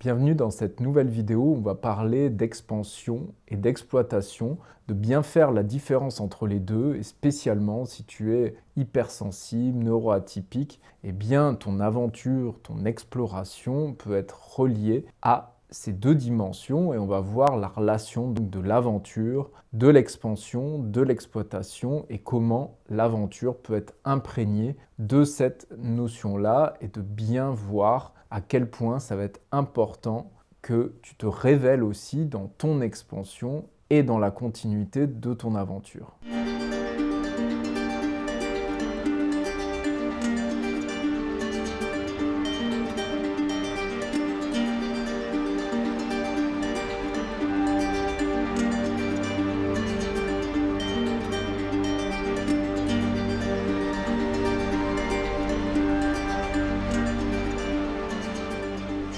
Bienvenue dans cette nouvelle vidéo où on va parler d'expansion et d'exploitation, de bien faire la différence entre les deux et spécialement si tu es hypersensible, neuroatypique, eh bien ton aventure, ton exploration peut être reliée à ces deux dimensions et on va voir la relation donc, de l'aventure, de l'expansion, de l'exploitation et comment l'aventure peut être imprégnée de cette notion-là et de bien voir à quel point ça va être important que tu te révèles aussi dans ton expansion et dans la continuité de ton aventure.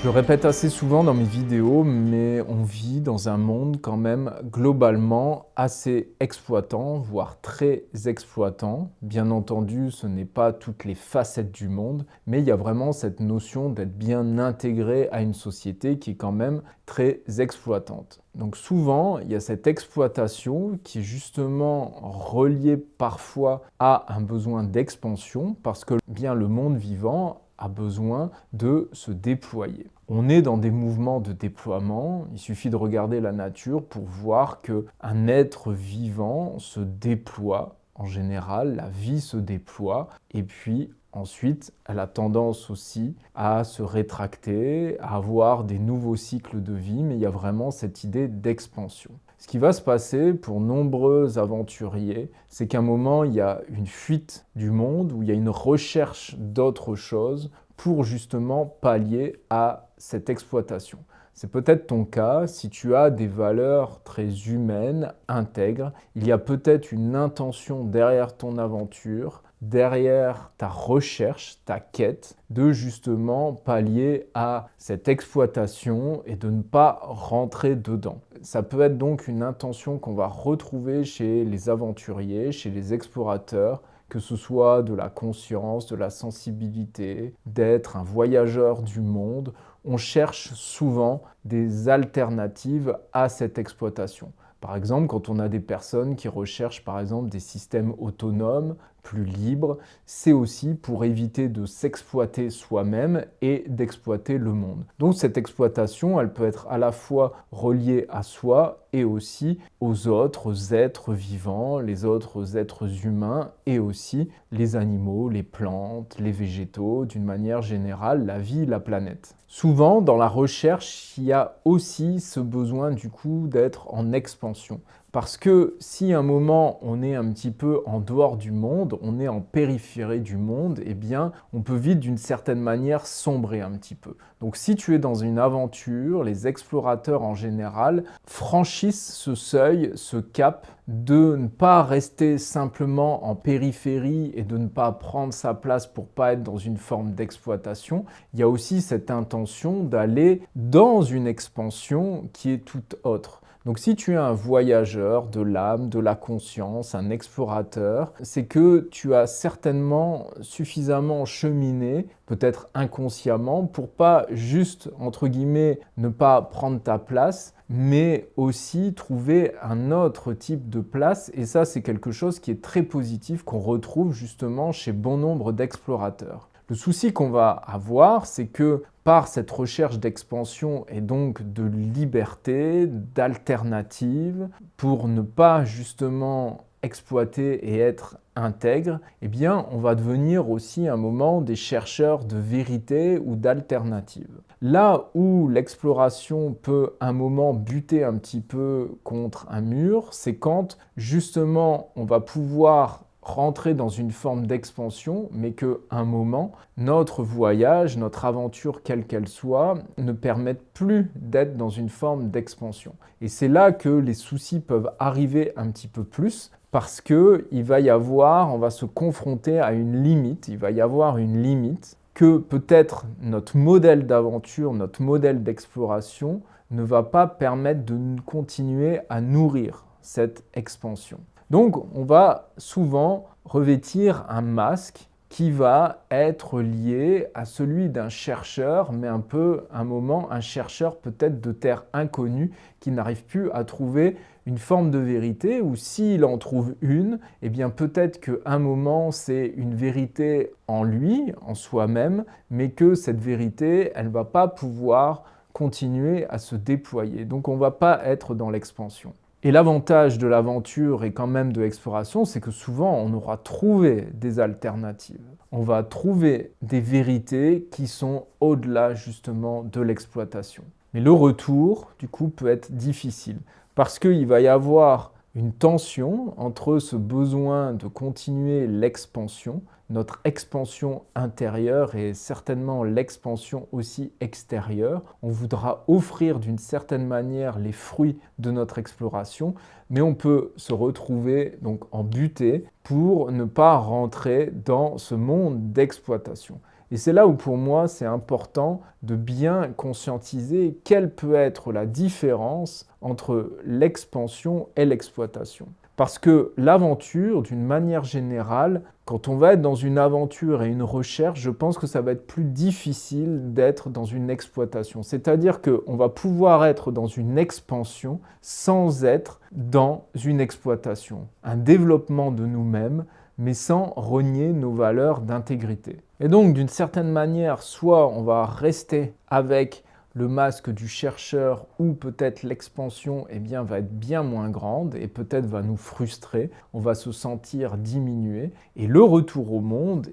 Je le répète assez souvent dans mes vidéos, mais on vit dans un monde quand même globalement assez exploitant, voire très exploitant. Bien entendu, ce n'est pas toutes les facettes du monde, mais il y a vraiment cette notion d'être bien intégré à une société qui est quand même très exploitante. Donc souvent, il y a cette exploitation qui est justement reliée parfois à un besoin d'expansion, parce que bien le monde vivant a besoin de se déployer. On est dans des mouvements de déploiement, il suffit de regarder la nature pour voir qu'un être vivant se déploie. En général, la vie se déploie et puis ensuite, elle a tendance aussi à se rétracter, à avoir des nouveaux cycles de vie, mais il y a vraiment cette idée d'expansion. Ce qui va se passer pour nombreux aventuriers, c'est qu'à un moment, il y a une fuite du monde, où il y a une recherche d'autre chose pour justement pallier à cette exploitation. C'est peut-être ton cas, si tu as des valeurs très humaines, intègres, il y a peut-être une intention derrière ton aventure, derrière ta recherche, ta quête, de justement pallier à cette exploitation et de ne pas rentrer dedans. Ça peut être donc une intention qu'on va retrouver chez les aventuriers, chez les explorateurs, que ce soit de la conscience, de la sensibilité, d'être un voyageur du monde. On cherche souvent des alternatives à cette exploitation. Par exemple, quand on a des personnes qui recherchent par exemple des systèmes autonomes, plus libres, c'est aussi pour éviter de s'exploiter soi-même et d'exploiter le monde. Donc cette exploitation, elle peut être à la fois reliée à soi et aussi aux autres êtres vivants, les autres êtres humains et aussi les animaux, les plantes, les végétaux, d'une manière générale, la vie, la planète. Souvent, dans la recherche, il y a aussi ce besoin du coup d'être en expansion. Parce que si à un moment on est un petit peu en dehors du monde, on est en périphérie du monde, eh bien on peut vite d'une certaine manière sombrer un petit peu. Donc si tu es dans une aventure, les explorateurs en général franchissent ce seuil, ce cap de ne pas rester simplement en périphérie et de ne pas prendre sa place pour pas être dans une forme d'exploitation. Il y a aussi cette intention d'aller dans une expansion qui est toute autre. Donc si tu es un voyageur de l'âme, de la conscience, un explorateur, c'est que tu as certainement suffisamment cheminé, peut-être inconsciemment, pour pas juste, entre guillemets, ne pas prendre ta place, mais aussi trouver un autre type de place. Et ça, c'est quelque chose qui est très positif, qu'on retrouve justement chez bon nombre d'explorateurs. Le souci qu'on va avoir, c'est que par cette recherche d'expansion et donc de liberté, d'alternative, pour ne pas justement exploiter et être intègre, eh bien, on va devenir aussi un moment des chercheurs de vérité ou d'alternative. Là où l'exploration peut un moment buter un petit peu contre un mur, c'est quand justement on va pouvoir rentrer dans une forme d'expansion, mais qu'à un moment, notre voyage, notre aventure, quelle qu'elle soit, ne permette plus d'être dans une forme d'expansion. Et c'est là que les soucis peuvent arriver un petit peu plus, parce qu'il va y avoir, on va se confronter à une limite, il va y avoir une limite que peut-être notre modèle d'aventure, notre modèle d'exploration ne va pas permettre de continuer à nourrir cette expansion. Donc, on va souvent revêtir un masque qui va être lié à celui d'un chercheur, mais un peu, un moment, un chercheur peut-être de terre inconnue qui n'arrive plus à trouver une forme de vérité, ou s'il en trouve une, eh bien peut-être qu'à un moment c'est une vérité en lui, en soi-même, mais que cette vérité, elle ne va pas pouvoir continuer à se déployer. Donc on ne va pas être dans l'expansion. Et l'avantage de l'aventure et quand même de l'exploration, c'est que souvent on aura trouvé des alternatives. On va trouver des vérités qui sont au-delà justement de l'exploitation. Mais le retour, du coup, peut être difficile parce qu'il va y avoir une tension entre ce besoin de continuer l'expansion, notre expansion intérieure et certainement l'expansion aussi extérieure. On voudra offrir d'une certaine manière les fruits de notre exploration, mais on peut se retrouver donc en butée pour ne pas rentrer dans ce monde d'exploitation. Et c'est là où pour moi c'est important de bien conscientiser quelle peut être la différence entre l'expansion et l'exploitation. Parce que l'aventure, d'une manière générale, quand on va être dans une aventure et une recherche, je pense que ça va être plus difficile d'être dans une exploitation. C'est-à-dire qu'on va pouvoir être dans une expansion sans être dans une exploitation. Un développement de nous-mêmes, mais sans renier nos valeurs d'intégrité. Et donc, d'une certaine manière, soit on va rester avec le masque du chercheur ou peut-être l'expansion va être bien moins grande et peut-être va nous frustrer, on va se sentir diminué et le retour au monde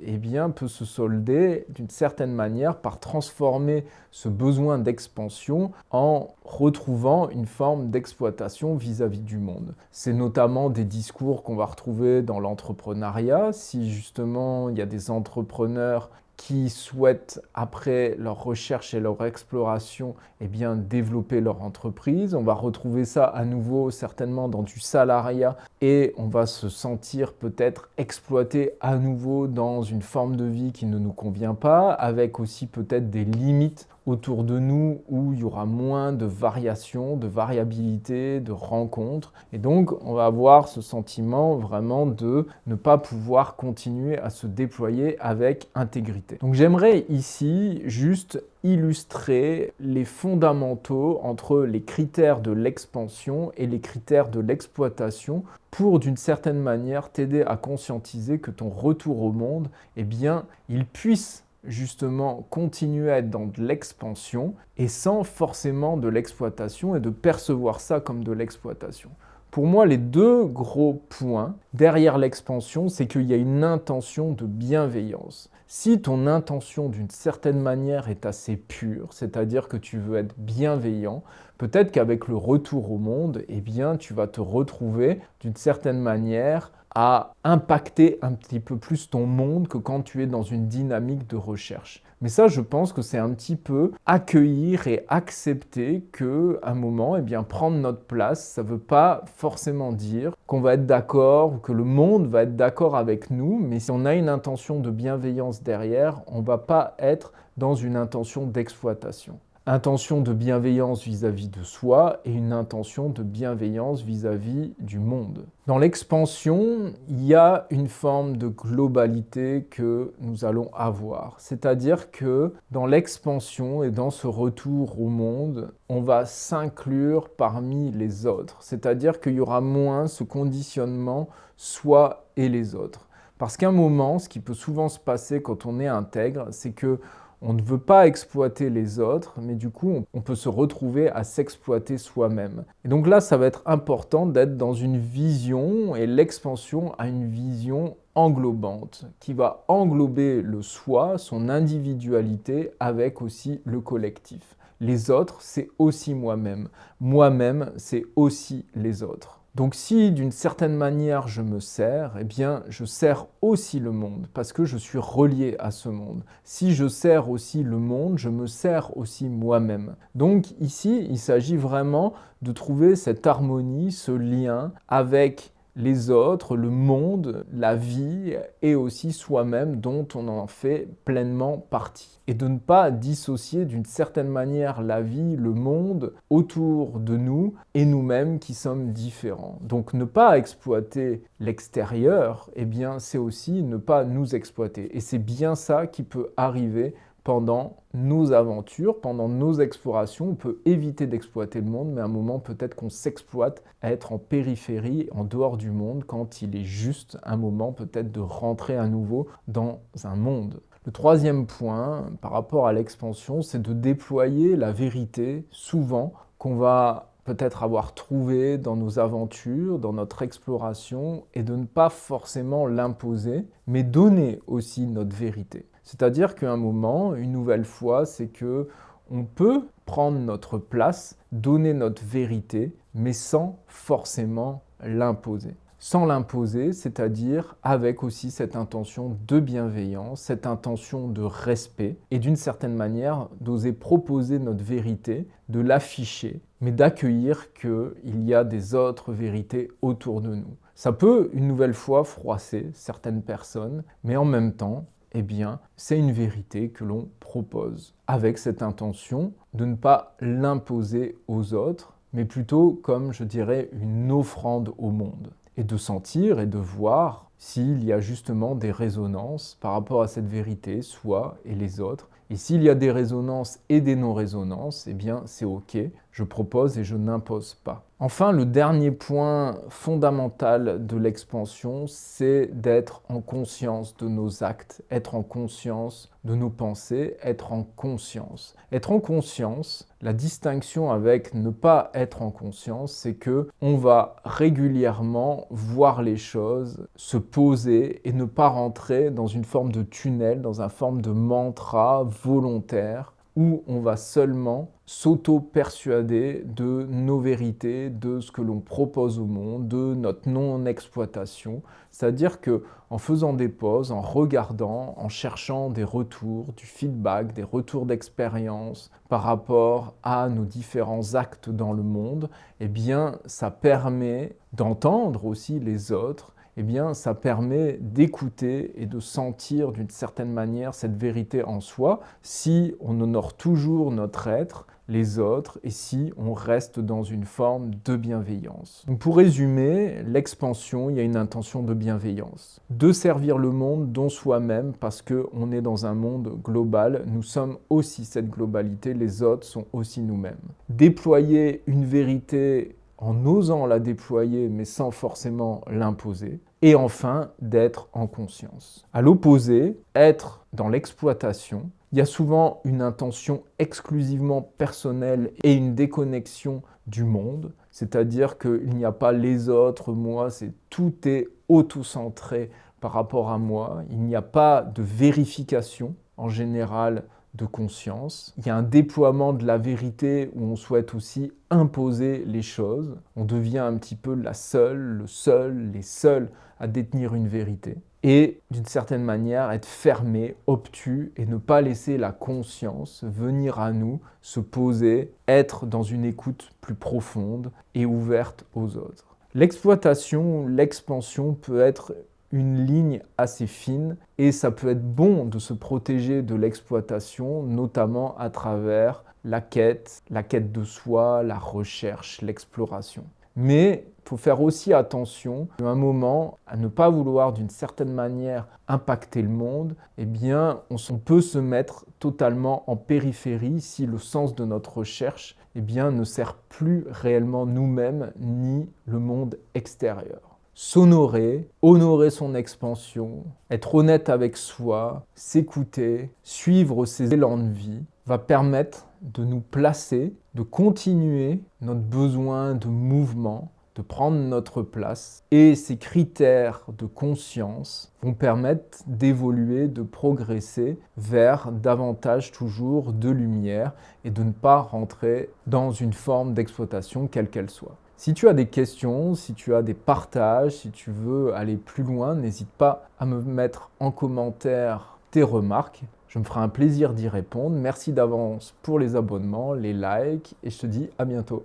peut se solder d'une certaine manière par transformer ce besoin d'expansion en retrouvant une forme d'exploitation vis-à-vis du monde. C'est notamment des discours qu'on va retrouver dans l'entrepreneuriat. Si justement il y a des entrepreneurs qui souhaitent, après leur recherche et leur exploration, développer leur entreprise. On va retrouver ça à nouveau certainement dans du salariat et on va se sentir peut-être exploité à nouveau dans une forme de vie qui ne nous convient pas, avec aussi peut-être des limites autour de nous où il y aura moins de variations, de variabilité, de rencontres. Et donc, on va avoir ce sentiment vraiment de ne pas pouvoir continuer à se déployer avec intégrité. Donc, j'aimerais ici juste illustrer les fondamentaux entre les critères de l'expansion et les critères de l'exploitation pour d'une certaine manière t'aider à conscientiser que ton retour au monde, il puisse justement continuer à être dans de l'expansion et sans forcément de l'exploitation et de percevoir ça comme de l'exploitation. Pour moi, les deux gros points derrière l'expansion, c'est qu'il y a une intention de bienveillance. Si ton intention d'une certaine manière est assez pure, c'est-à-dire que tu veux être bienveillant, peut-être qu'avec le retour au monde, tu vas te retrouver d'une certaine manière à impacter un petit peu plus ton monde que quand tu es dans une dynamique de recherche. Mais ça, je pense que c'est un petit peu accueillir et accepter qu'à un moment, prendre notre place, ça ne veut pas forcément dire qu'on va être d'accord ou que le monde va être d'accord avec nous, mais si on a une intention de bienveillance derrière, on ne va pas être dans une intention d'exploitation. Intention de bienveillance vis-à-vis de soi et une intention de bienveillance vis-à-vis du monde. Dans l'expansion, il y a une forme de globalité que nous allons avoir. C'est-à-dire que dans l'expansion et dans ce retour au monde, on va s'inclure parmi les autres. C'est-à-dire qu'il y aura moins ce conditionnement soi et les autres. Parce qu'à un moment, ce qui peut souvent se passer quand on est intègre, c'est que on ne veut pas exploiter les autres, mais du coup, on peut se retrouver à s'exploiter soi-même. Et donc là, ça va être important d'être dans une vision, et l'expansion a une vision englobante, qui va englober le soi, son individualité, avec aussi le collectif. Les autres, c'est aussi moi-même. Moi-même, c'est aussi les autres. Donc si d'une certaine manière je me sers, je sers aussi le monde parce que je suis relié à ce monde. Si je sers aussi le monde, je me sers aussi moi-même. Donc ici, il s'agit vraiment de trouver cette harmonie, ce lien avec les autres, le monde, la vie et aussi soi-même dont on en fait pleinement partie. Et de ne pas dissocier d'une certaine manière la vie, le monde autour de nous et nous-mêmes qui sommes différents. Donc ne pas exploiter l'extérieur, eh bien c'est aussi ne pas nous exploiter. Et c'est bien ça qui peut arriver pendant nos aventures, pendant nos explorations. On peut éviter d'exploiter le monde, mais à un moment peut-être qu'on s'exploite à être en périphérie, en dehors du monde, quand il est juste un moment peut-être de rentrer à nouveau dans un monde. Le troisième point par rapport à l'expansion, c'est de déployer la vérité souvent qu'on va peut-être avoir trouvé dans nos aventures, dans notre exploration, et de ne pas forcément l'imposer, mais donner aussi notre vérité. C'est-à-dire qu'à un moment, une nouvelle fois, c'est que on peut prendre notre place, donner notre vérité, mais sans forcément l'imposer. Sans l'imposer, c'est-à-dire avec aussi cette intention de bienveillance, cette intention de respect, et d'une certaine manière d'oser proposer notre vérité, de l'afficher, mais d'accueillir qu'il y a des autres vérités autour de nous. Ça peut, une nouvelle fois, froisser certaines personnes, mais en même temps, eh bien, c'est une vérité que l'on propose, avec cette intention de ne pas l'imposer aux autres, mais plutôt comme, je dirais, une offrande au monde. Et de sentir et de voir s'il y a justement des résonances par rapport à cette vérité, soi et les autres. Et s'il y a des résonances et des non-résonances, eh bien c'est OK, je propose et je n'impose pas. Enfin, le dernier point fondamental de l'expansion, c'est d'être en conscience de nos actes, être en conscience de nos pensées, être en conscience. Être en conscience, la distinction avec ne pas être en conscience, c'est que on va régulièrement voir les choses, se poser et ne pas rentrer dans une forme de tunnel, dans une forme de mantra volontaire, où on va seulement s'auto-persuader de nos vérités, de ce que l'on propose au monde, de notre non-exploitation. C'est-à-dire que en faisant des pauses, en regardant, en cherchant des retours, du feedback, des retours d'expérience par rapport à nos différents actes dans le monde, eh bien, ça permet d'entendre aussi les autres. Eh bien, ça permet d'écouter et de sentir d'une certaine manière cette vérité en soi si on honore toujours notre être, les autres, et si on reste dans une forme de bienveillance. Donc pour résumer, l'expansion, il y a une intention de bienveillance. De servir le monde, dont soi-même, parce qu'on est dans un monde global, nous sommes aussi cette globalité, les autres sont aussi nous-mêmes. Déployer une vérité en osant la déployer, mais sans forcément l'imposer. Et enfin, d'être en conscience. À l'opposé, être dans l'exploitation, il y a souvent une intention exclusivement personnelle et une déconnexion du monde, c'est-à-dire qu'il n'y a pas les autres, moi, tout est auto-centré par rapport à moi, il n'y a pas de vérification en général de conscience. Il y a un déploiement de la vérité où on souhaite aussi imposer les choses. On devient un petit peu la seule, le seul, les seuls à détenir une vérité. Et d'une certaine manière, être fermé, obtus et ne pas laisser la conscience venir à nous, se poser, être dans une écoute plus profonde et ouverte aux autres. L'exploitation, l'expansion peut être une ligne assez fine et ça peut être bon de se protéger de l'exploitation, notamment à travers la quête de soi, la recherche, l'exploration. Mais il faut faire aussi attention à un moment à ne pas vouloir d'une certaine manière impacter le monde, eh bien on peut se mettre totalement en périphérie si le sens de notre recherche eh bien, ne sert plus réellement nous-mêmes ni le monde extérieur. S'honorer, honorer son expansion, être honnête avec soi, s'écouter, suivre ses élans de vie, va permettre de nous placer, de continuer notre besoin de mouvement, de prendre notre place. Et ces critères de conscience vont permettre d'évoluer, de progresser vers davantage toujours de lumière et de ne pas rentrer dans une forme d'exploitation quelle qu'elle soit. Si tu as des questions, si tu as des partages, si tu veux aller plus loin, n'hésite pas à me mettre en commentaire tes remarques. Je me ferai un plaisir d'y répondre. Merci d'avance pour les abonnements, les likes et je te dis à bientôt.